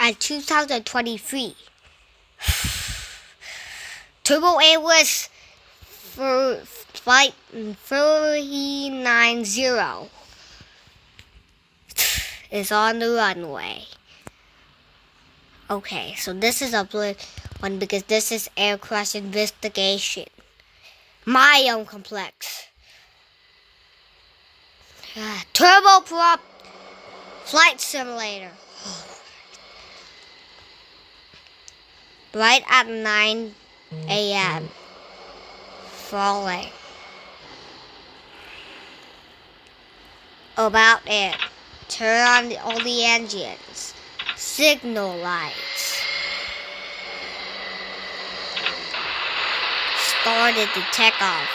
at 2023. Turbo Airways for flight 390 is on the runway. Okay, so this is a blue one because this is air crash investigation. My own complex. Turboprop flight simulator. Right at 9 a.m. Falling. About it. Turn on all the engines. Signal lights. Started to take off.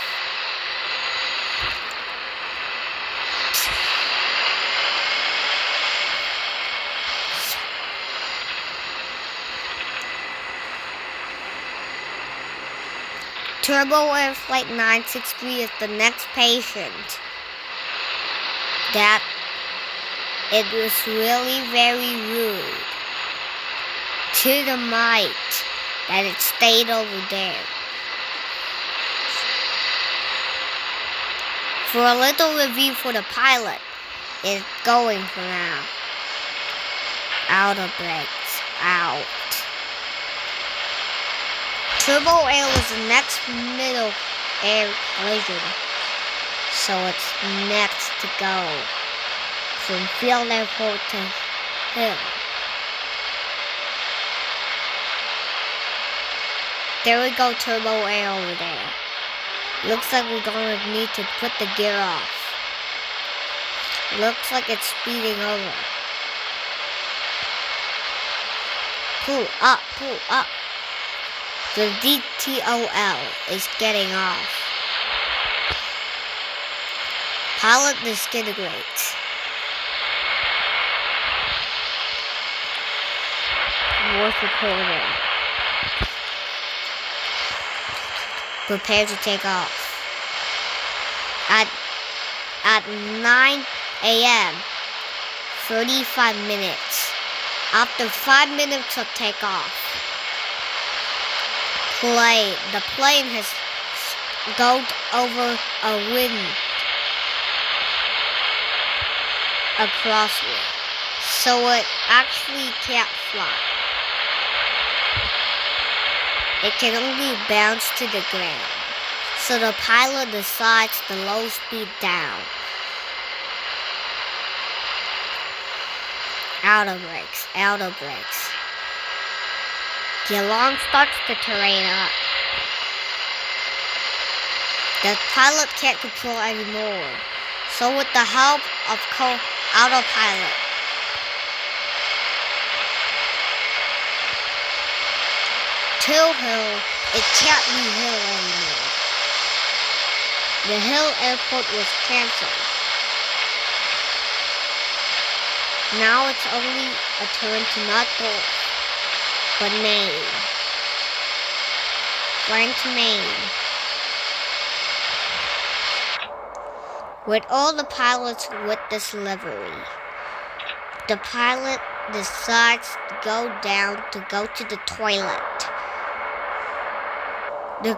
Turbo Air Flight 963 is the next patient. That it was really very rude to the might that it stayed over there. For a little review for the pilot, it's going for now. Out of brakes, out. Turbo Air was the next middle air collision, so it's next to go from field airport to hill. There we go, Turbo Air over there. Looks like we're gonna need to put the gear off. Looks like it's speeding over. Pull up, pull up. The DTOL is getting off. Pilot disintegrates. Voice recording. Prepare to take off. At 9 a.m., 35 minutes. After 5 minutes of takeoff, the plane has gone over a wind, a crosswind, so it actually can't fly. It can only bounce to the ground, so the pilot decides to low speed down. Out of brakes, out of brakes. The alarm starts the terrain up. The pilot can't control anymore, so with the help of autopilot, till hill, it can't be hill anymore. The hill airport was cancelled. Now it's only a turn to not Gulf, but Maine. Flying to Maine. With all the pilots with this livery, the pilot decides to go down to go to the toilet. The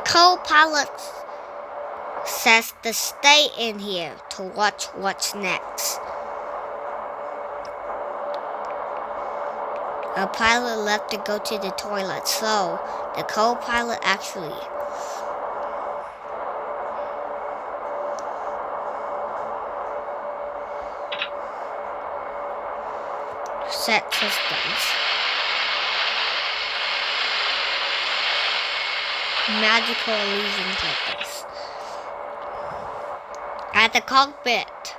co-pilot says to stay in here to watch what's next. A pilot left to go to the toilet, so the co-pilot actually set systems. Magical illusions like this. At the cockpit,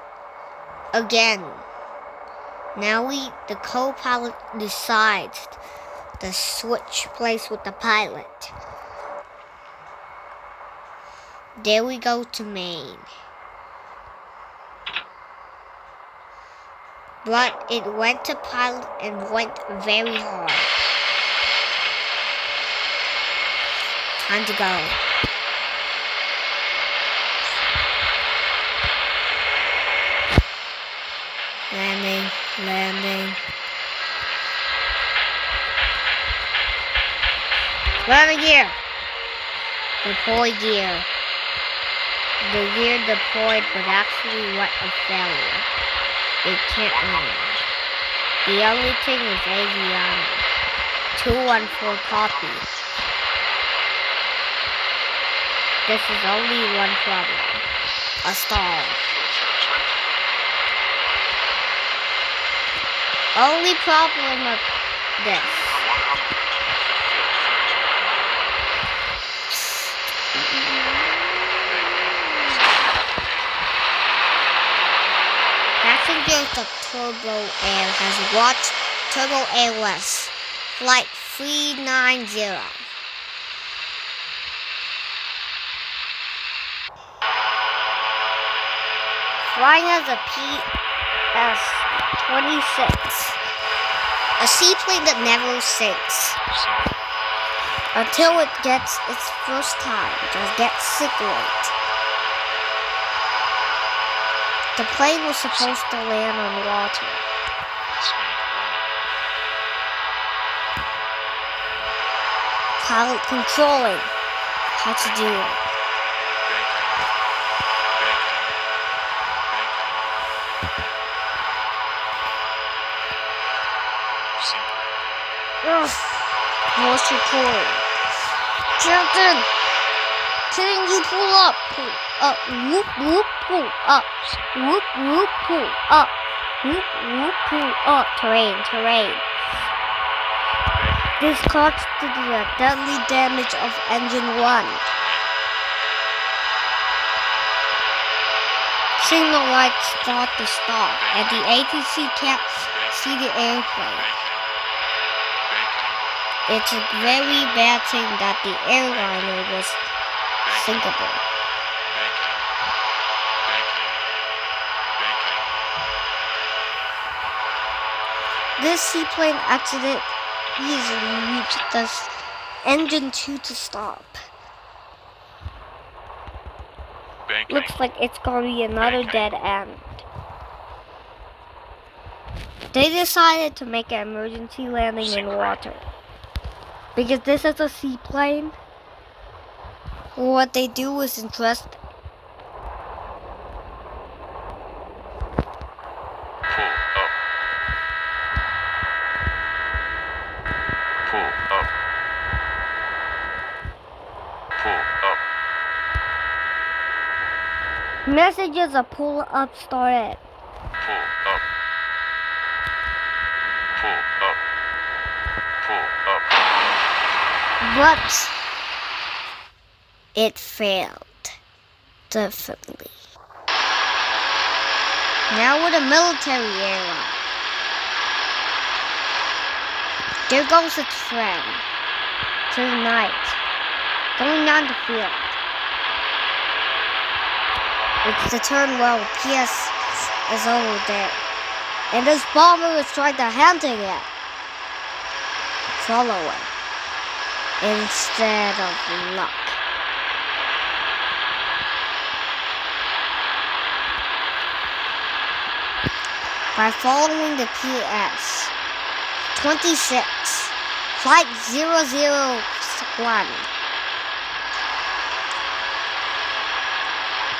again. Now the co-pilot decides to switch place with the pilot. There we go to Maine. But it went to pilot and went very hard. Time to go. Landing. Landing gear. Deploy gear. The gear deployed but actually what a failure. It can't land. The only thing is Aviatioumbo. 214 copy. This is only one problem. A stall. Only problem of this. Passengers of Turbo Air has watched Turbo Airless Flight 390. Flying as a PS-26, a seaplane that never sinks until it gets its first time to get sick rate. The plane was supposed to land on water. Pilot controlling how to do it. Voice recording. Captain, can you pull up? Pull up. Whoop, whoop, pull up. Whoop, whoop, pull up. Whoop, whoop, pull up. Terrain. This caused the deadly damage of engine 1. Signal lights start to stop, and the ATC can't see the airplane. It's a very bad thing that the airliner was sinkable. This seaplane accident easily reached the engine 2 to stop. Looks like it's going to be another dead end. They decided to make an emergency landing in water. Because this is a seaplane, what they do is interesting. Pull up. Messages of pull up started. Pull up. Pull up. Pull up. But it failed. Definitely. Now with a military airline. There goes its friend. To the night. Going down the field. It's the turn well. PS is over there. And this bomber is trying to hunting it. Follow it. Instead of luck. By following the PS 26 Flight 001.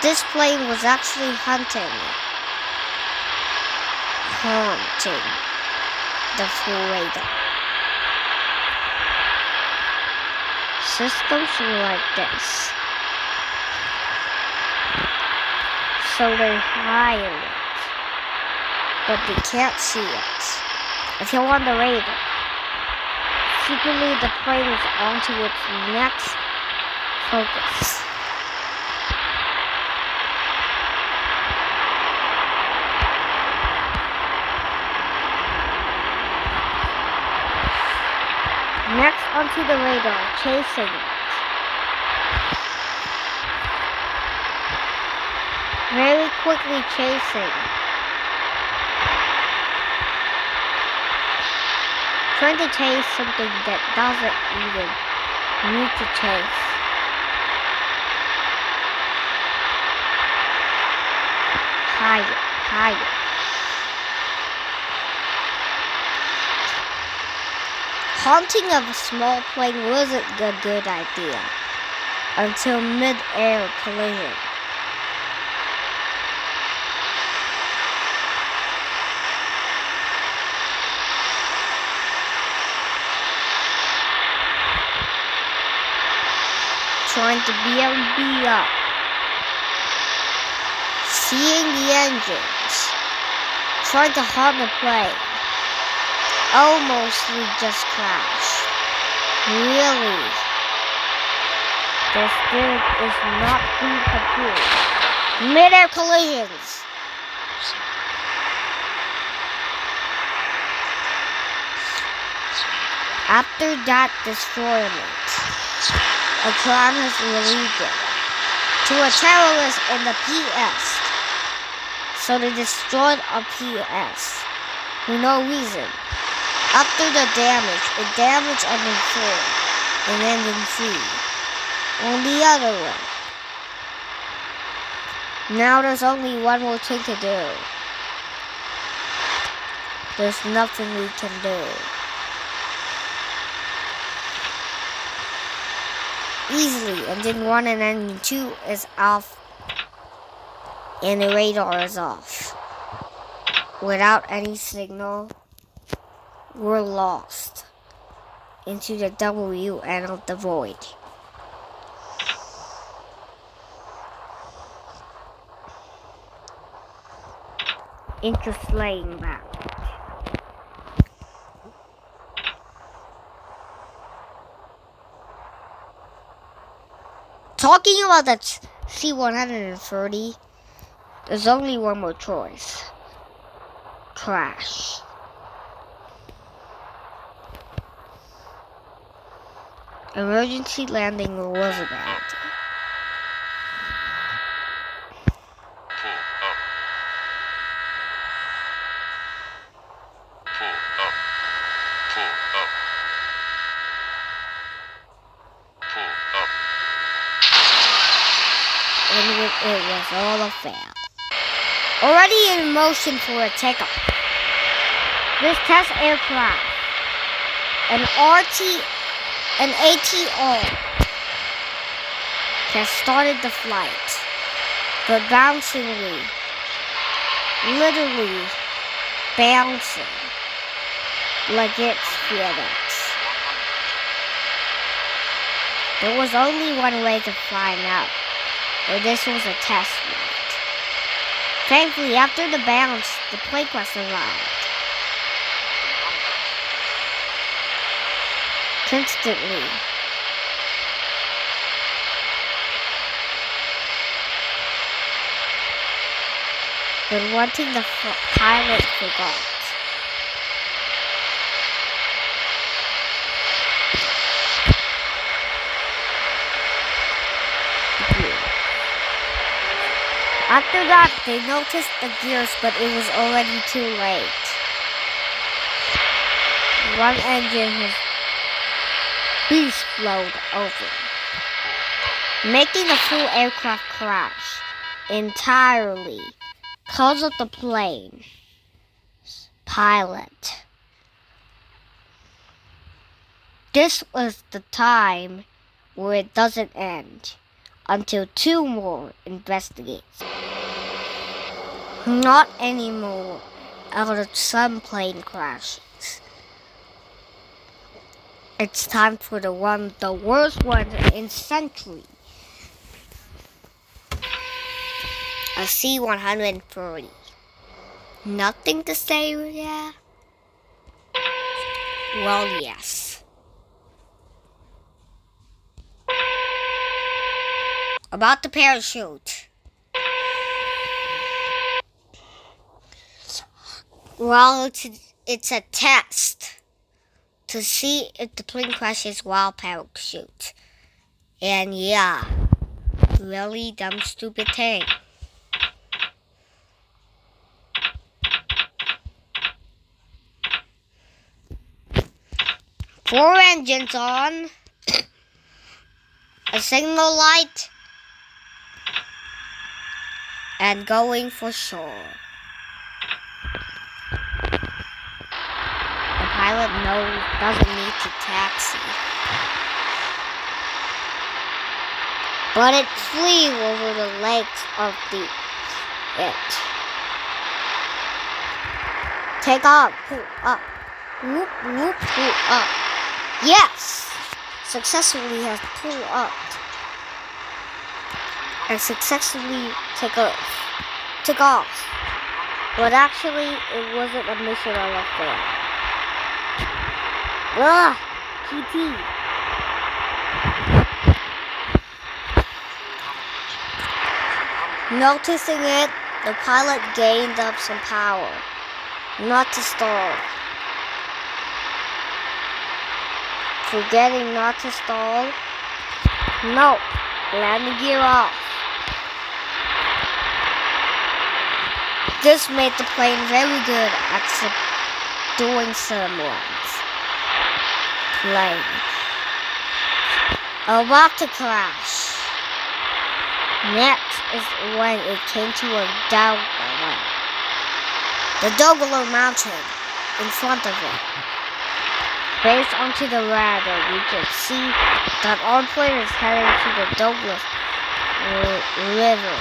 This plane was actually haunting the full radar. Systems were like this. So they hide it, but they can't see it. If you're on the radar, secretly the plane is onto its next focus. Next onto the radar, chasing it. Very quickly chasing. Trying to chase something that doesn't even need to chase. Higher. Haunting of a small plane wasn't a good idea until mid-air collision. Trying to BMB up. Seeing the engines. Trying to harm the plane. Almost we just crashed. Really? This dude is not being approved. Mid-air collisions. After that destroyment, a crime has related to a terrorist in the PS. So they destroyed a PS for no reason. After the damage, it damaged engine 4 and engine 3 on the other way. Now there's only one more thing to do. There's nothing we can do. Easily, engine 1 and engine 2 is off and the radar is off. Without any signal, we're lost into the W end of the void. Into slaying back. Talking about the C-130, there's only one more choice. Crash. Emergency landing was bad. Pull up. Pull up. Pull up. Pull up. And it was all a fail. Already in motion for a takeoff. This test aircraft, an ATR, has started the flight, but bouncingly, literally bouncing like it's FedEx. There was only one way to find out, or this was a test flight. Thankfully, after the bounce, the plane crash arrived. Constantly. But one thing the pilot forgot. After that, they noticed the gears, but it was already too late. One engine has beast flowed over, making the full aircraft crash entirely because of the plane's pilot. This was the time where it doesn't end until 2 more investigates. Not anymore out of some plane crashes. It's time for the worst one in century. A C-130. Nothing to say, yeah? Well, yes. About the parachute. Well, it's a test to see if the plane crashes while parachute. And yeah, really dumb stupid thing. Four engines on, a signal light, and going for shore. The pilot doesn't need to taxi. But it flew over the legs of it. Take off, pull up, whoop, whoop, pull up. Yes! Successfully has pulled up. And successfully take off. But actually, it wasn't a mission on a fail. Ugh! GT. Noticing it, the pilot gained up some power. Not to stall. Forgetting not to stall? No. Landing gear off. This made the plane very good at doing some runs. Plane. About to crash. Next is when it came to a Douglas. The Douglas mountain in front of it. Based onto the radar, we can see that our plane is heading to the Douglas River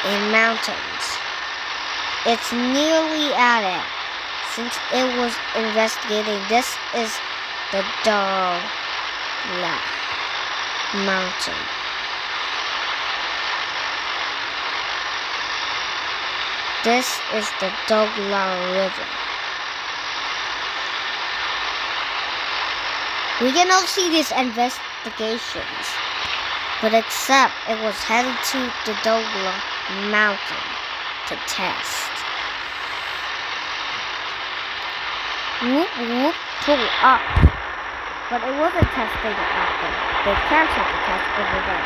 in mountains. It's nearly at it. Since it was investigating, this is the Douglas mountain. This is the Douglas River. We can all see these investigations, but except it was headed to the Douglas mountain to test. Whoop whoop, pull up. But it wasn't testing out there. They canceled the test over there.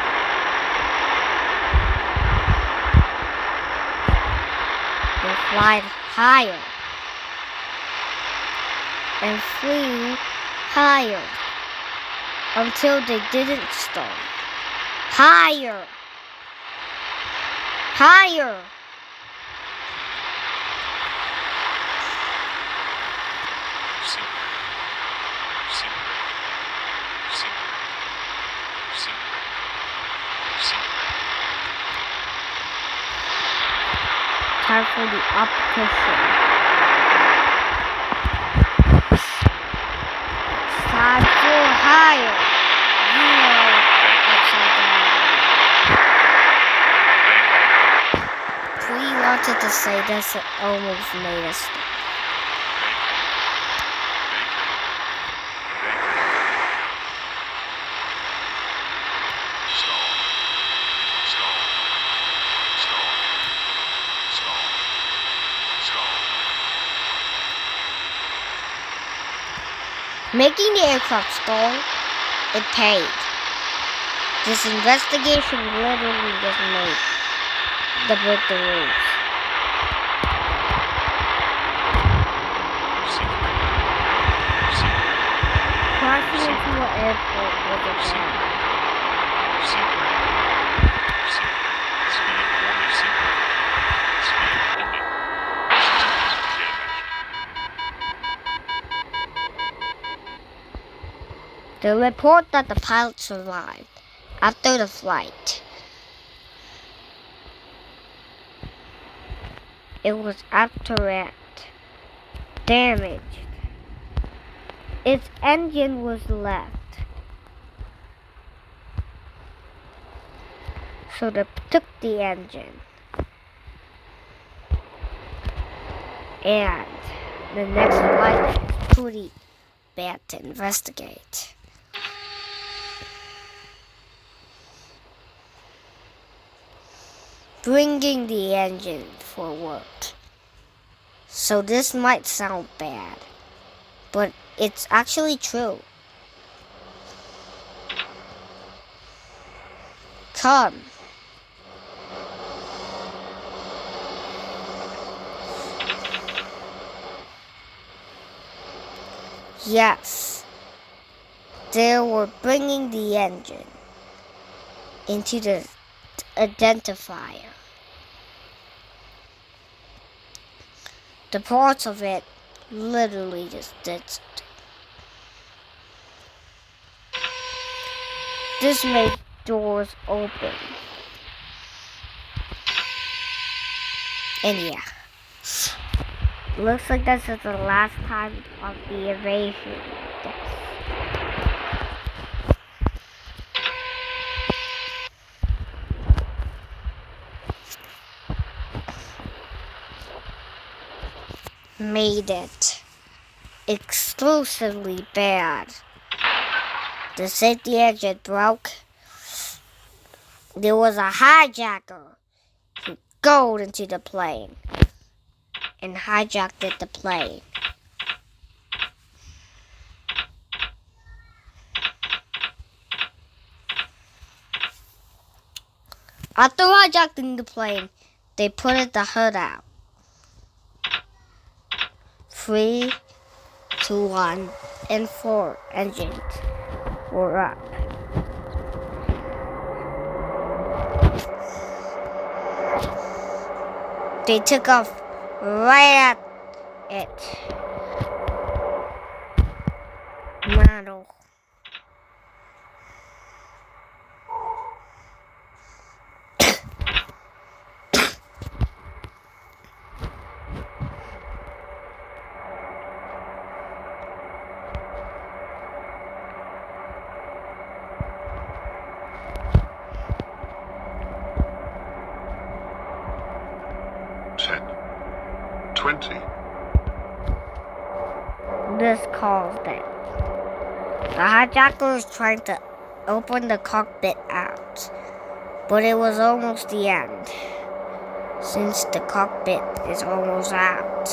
They flew higher and flew higher until they didn't stop. Higher! Higher! Time for the opposition. It's time for higher. You know, upside down. We wanted to say this, it almost made us stop. Making the aircraft stall, it paid. This investigation literally just made the break the rules. Crashing into an airport was a bad. They report that the pilot survived after the flight. It was after it damaged. Its engine was left. So they took the engine. And the next flight is pretty bad to investigate. Bringing the engine forward. So this might sound bad, but it's actually true. Come. Yes, they were bringing the engine into the identifier. The parts of it literally just did something. This made doors open. And yeah. Looks like this is the last time of the invasion. Made it exclusively bad. The safety engine broke. There was a hijacker who got into the plane and hijacked the plane. After hijacking the plane, they put the hood out. 3, 2, 1, and 4 engines were up. They took off right at it. Model. This caused it. The hijacker was trying to open the cockpit out, but it was almost the end, since the cockpit is almost out.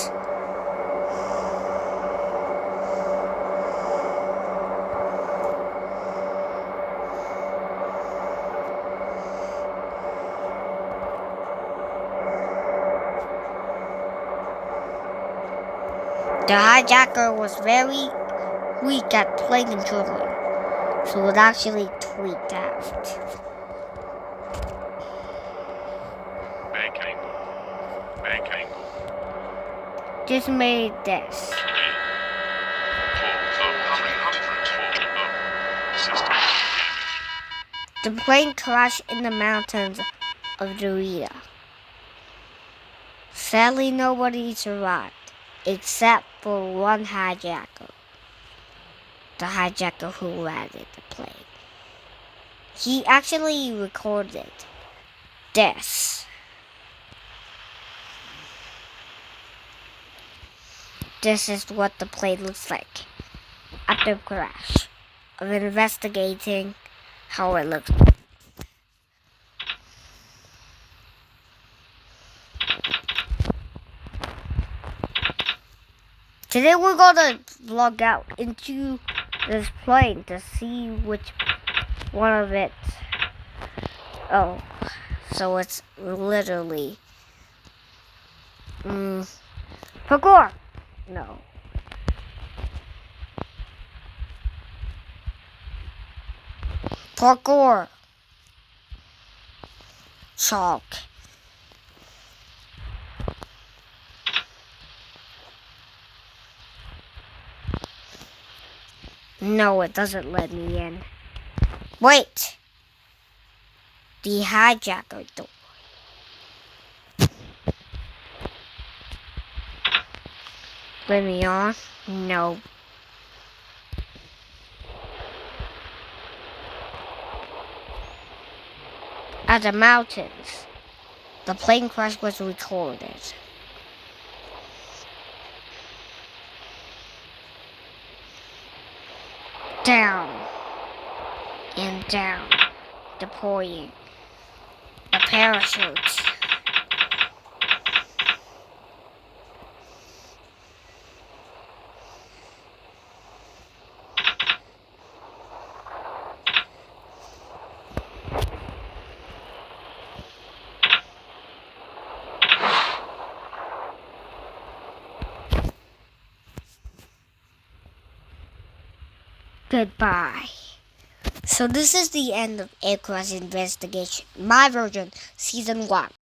The hijacker was very weak at plane controlling, so it actually tweaked out. Bank angle. Bank angle. Just made this. 3. Pull up. 300. Pull up. System damage. The plane crashed in the mountains of Dorita. Sadly, nobody survived, except for one hijacker. The hijacker who landed the plane. He actually recorded this. This is what the plane looks like after crash. Of investigating how it looks. Today we're gonna log out into this plane to see which one of it. Oh, so it's literally parkour. No. Parkour. Chalk. No, it doesn't let me in. Wait! The hijacker door. Let me on? No. At the mountains, the plane crash was recorded. Down and down, deploying the parachutes. Goodbye. So this is the end of Air Crash Investigation, my version, Season 1.